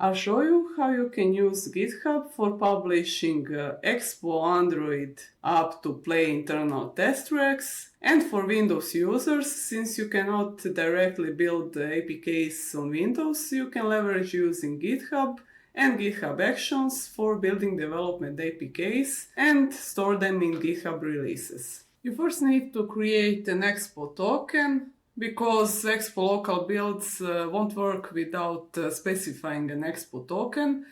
I'll show you how you can use GitHub for publishing Expo Android app to play internal test tracks, and for Windows users, since you cannot directly build the APKs on Windows, you can leverage using GitHub and GitHub Actions for building development APKs and store them in GitHub releases. You first need to create an Expo token, because Expo local builds won't work without specifying an Expo token,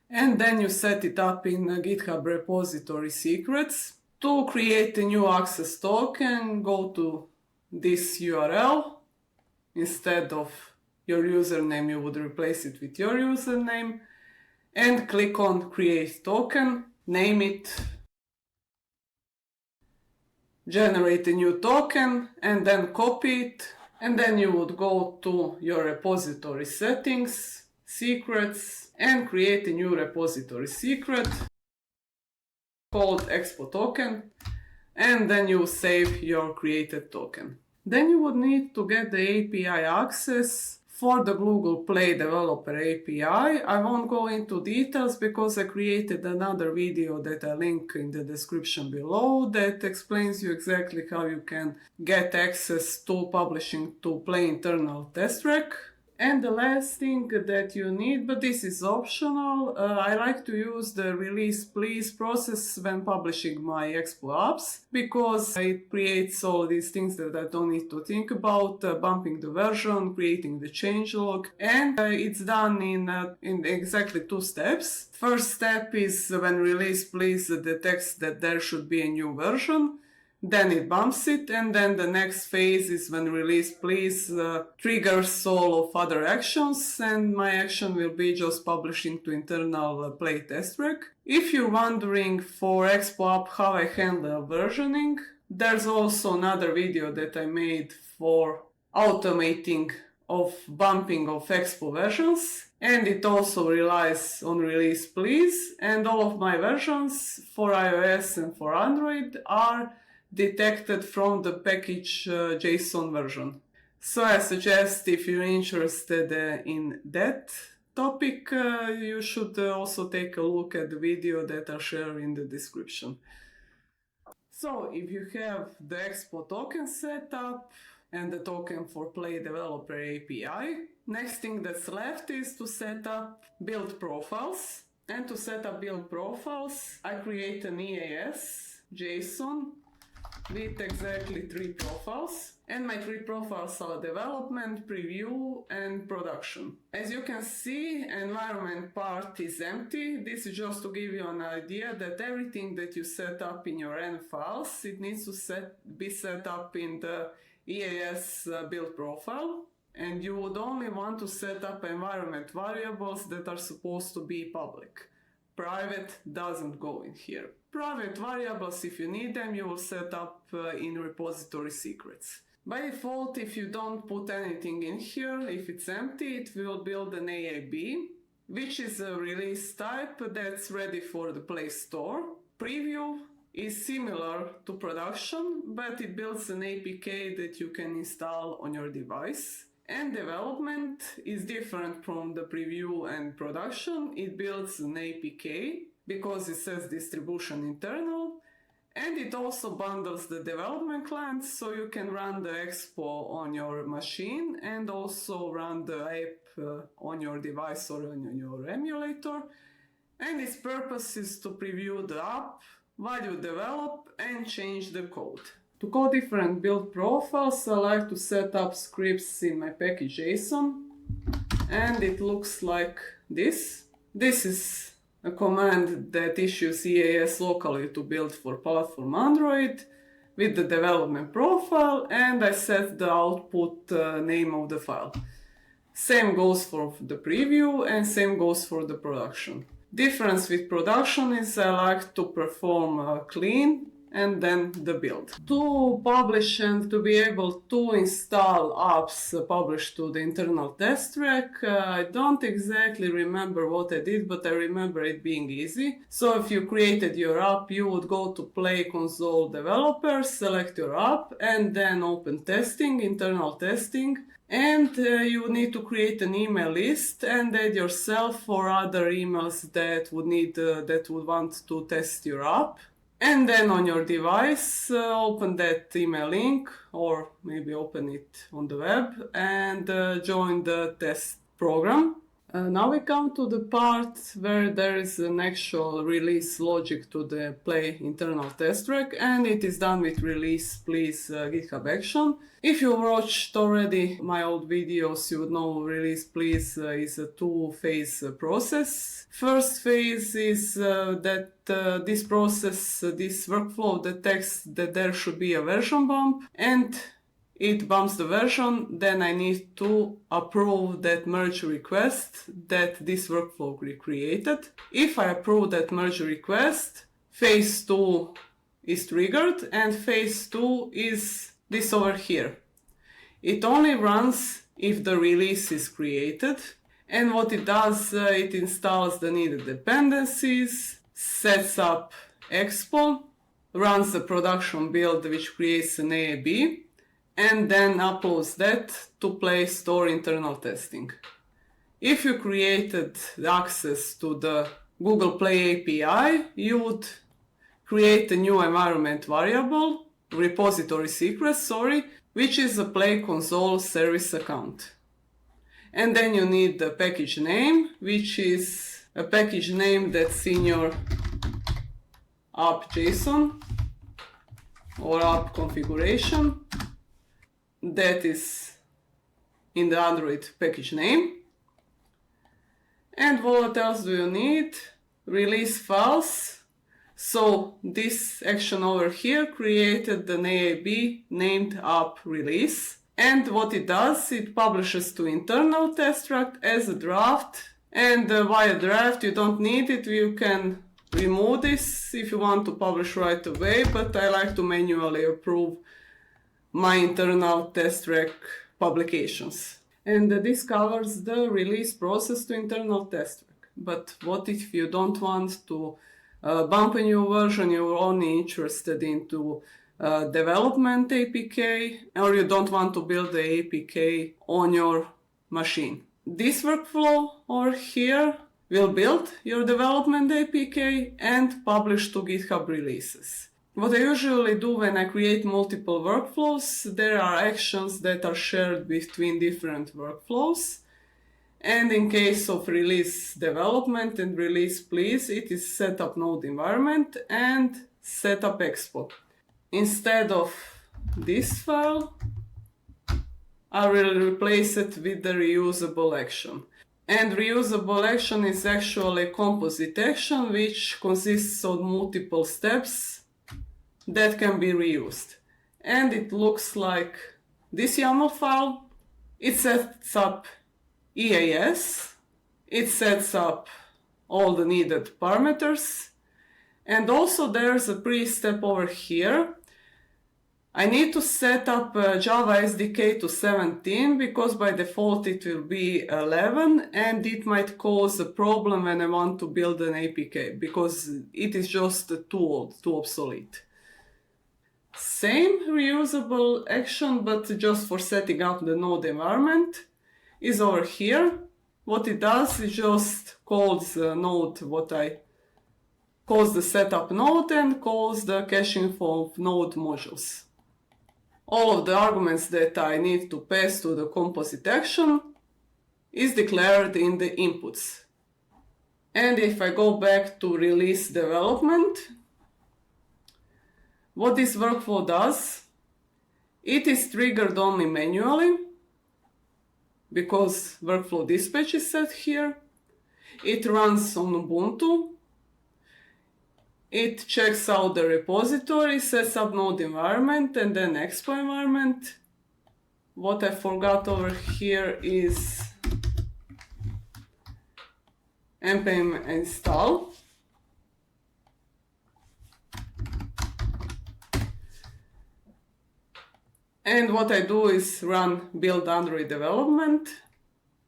and then you set it up in GitHub repository secrets. To create a new access token, go to this URL. Instead of your username, you would replace it with your username, and click on Create Token, name it, generate a new token, and then copy it, and then you would go to your repository settings, secrets, and create a new repository secret called Expo Token, and then you save your created token. Then you would need to get the API access for the Google Play Developer API. I won't go into details because I created another video that I link in the description below that explains you exactly how you can get access to publishing to Play internal test track. And the last thing that you need, but this is optional, I like to use the release please process when publishing my Expo apps, because it creates all these things that I don't need to think about, bumping the version, creating the changelog, and it's done in exactly 2 steps. First step is when release please detects that there should be a new version. Then it bumps it, and then the next phase is when release please triggers all of other actions, and my action will be just publishing to internal Play test track. If you're wondering for Expo app how I handle versioning, there's also another video that I made for automating of bumping of Expo versions, and it also relies on release please, and all of my versions for iOS and for Android are detected from the package JSON version. So I suggest if you're interested in that topic, you should also take a look at the video that I'll share in the description. So if you have the Expo token set up and the token for Play Developer API, next thing that's left is to set up build profiles. And to set up build profiles, I create an EAS JSON with exactly 3 profiles, and my 3 profiles are development, preview, and production. As you can see, environment part is empty. This is just to give you an idea that everything that you set up in your env files, it needs to be set up in the EAS build profile, and you would only want to set up environment variables that are supposed to be public. Private doesn't go in here. Private variables, if you need them, you will set up in repository secrets. By default, if you don't put anything in here, if it's empty, it will build an AAB, which is a release type that's ready for the Play Store. Preview is similar to production, but it builds an APK that you can install on your device. And development is different from the preview and production. It builds an APK because it says distribution internal, and it also bundles the development clients so you can run the Expo on your machine and also run the app on your device or on your emulator. And its purpose is to preview the app while you develop and change the code. To code different build profiles, I like to set up scripts in my package JSON, and it looks like this. This is a command that issues EAS locally to build for platform Android with the development profile, and I set the output name of the file. Same goes for the preview and same goes for the production. Difference with production is I like to perform clean and then the build. To publish and to be able to install apps published to the internal test track, I don't exactly remember what I did, but I remember it being easy. So if you created your app, you would go to Play Console Developer, select your app, and then open testing, internal testing, And you need to create an email list and add yourself or other emails that would want to test your app. And then on your device, open that email link, or maybe open it on the web, and join the test program. Now we come to the part where there is an actual release logic to the play internal test track, and it is done with release please GitHub action. If you watched already my old videos, you would know release please is a two-phase process. First phase is that this process, this workflow detects that there should be a version bump, and it bumps the version. Then I need to approve that merge request that this workflow created. If I approve that merge request, phase 2 is triggered, and phase 2 is this over here. It only runs if the release is created, and what it does, it installs the needed dependencies, sets up Expo, runs the production build which creates an AAB, and then uploads that to Play Store internal testing. If you created the access to the Google Play API, you would create a new environment variable, repository secret, which is a Play console service account. And then you need the package name, which is a package name that's in your app.json or app configuration. That is in the Android package name. And what else do you need? Release files. So this action over here created an AAB named app release. And what it does, it publishes to internal test track as a draft. And via draft, you don't need it. You can remove this if you want to publish right away, but I like to manually approve my internal test track publications. And this covers the release process to internal test track. But what if you don't want to bump a new version, you're only interested into development APK, or you don't want to build the APK on your machine? This workflow over here will build your development APK and publish to GitHub releases. What I usually do when I create multiple workflows, there are actions that are shared between different workflows. And in case of release development and release please, it is setup node environment and setup expo. Instead of this file, I will replace it with the reusable action. And reusable action is actually a composite action which consists of multiple steps that can be reused. And it looks like this YAML file. It sets up EAS, it sets up all the needed parameters, and also there's a pre-step over here. I need to set up Java SDK to 17 because by default it will be 11, and it might cause a problem when I want to build an APK because it is just too old, too obsolete. Same reusable action, but just for setting up the node environment, is over here. What it does is just calls the node, calls the setup node and calls the caching of node modules. All of the arguments that I need to pass to the composite action is declared in the inputs. And if I go back to release development, what this workflow does, it is triggered only manually because workflow dispatch is set here. It runs on Ubuntu. It checks out the repository, sets up node environment and then Expo environment. What I forgot over here is npm install. And what I do is run build Android development,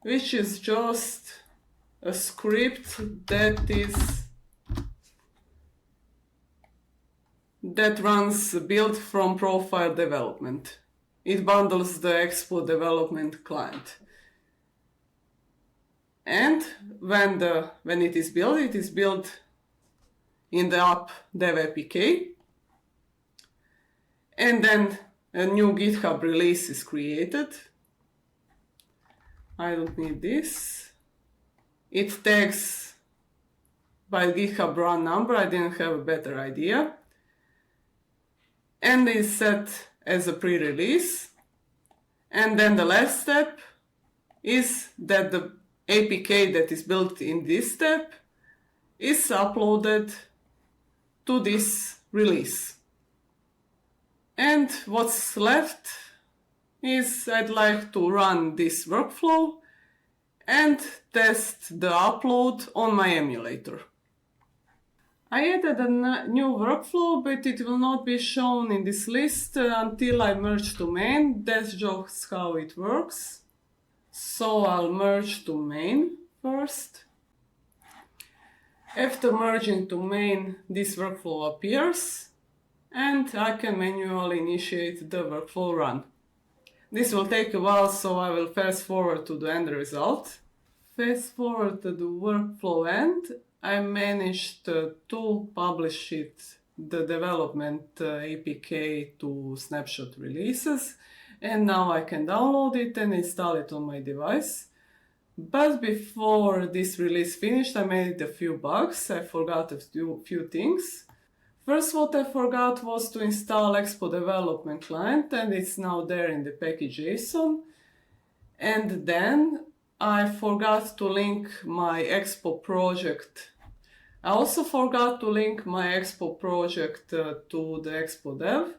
which is just a script that runs build from profile development. it bundles the Expo development client. And when it is built in the app dev APK. And then a new GitHub release is created. I don't need this. It tags by GitHub run number. I didn't have a better idea. And is set as a pre-release. And then the last step is that the APK that is built in this step is uploaded to this release. And what's left is I'd like to run this workflow and test the upload on my emulator. I added a new workflow, but it will not be shown in this list until I merge to main. That's just how it works. So I'll merge to main first. After merging to main, this workflow appears and I can manually initiate the workflow run. This will take a while, so I will fast forward to the end result. Fast forward to the workflow end. I managed to publish the development APK to snapshot releases, and now I can download it and install it on my device. But before this release finished, I made a few bugs. I forgot a few things. First, what I forgot was to install Expo Development Client, and it's now there in the package.json. And then I forgot to link my Expo project. I also forgot to link my Expo project to the Expo dev.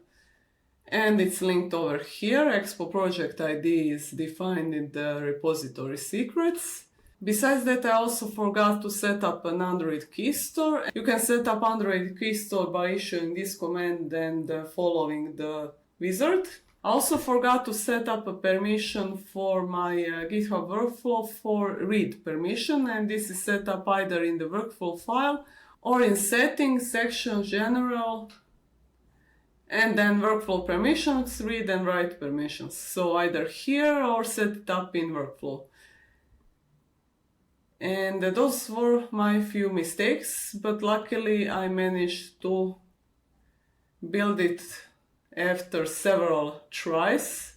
And it's linked over here. Expo project ID is defined in the repository secrets. Besides that, I also forgot to set up an Android key store. You can set up Android key store by issuing this command and following the wizard. I also forgot to set up a permission for my GitHub workflow for read permission, and this is set up either in the workflow file or in settings, section, general, and then workflow permissions, read and write permissions. So either here or set it up in workflow. And those were my few mistakes, but luckily I managed to build it after several tries.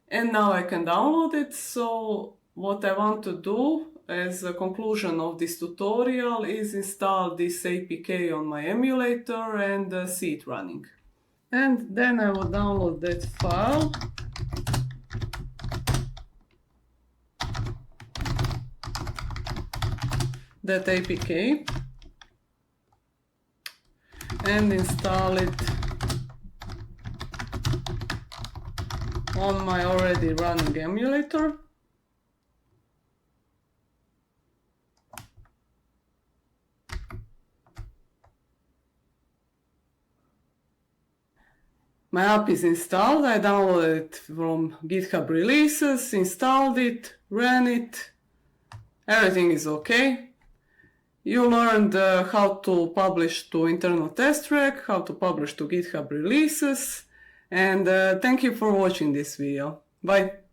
And now I can download it. So what I want to do as a conclusion of this tutorial is install this APK on my emulator and see it running. And then I will download that file. That APK. And install it on my already running emulator. My app is installed. I downloaded it from GitHub releases, installed it, ran it. Everything is okay. You learned how to publish to internal test track, how to publish to GitHub releases, and thank you for watching this video. Bye!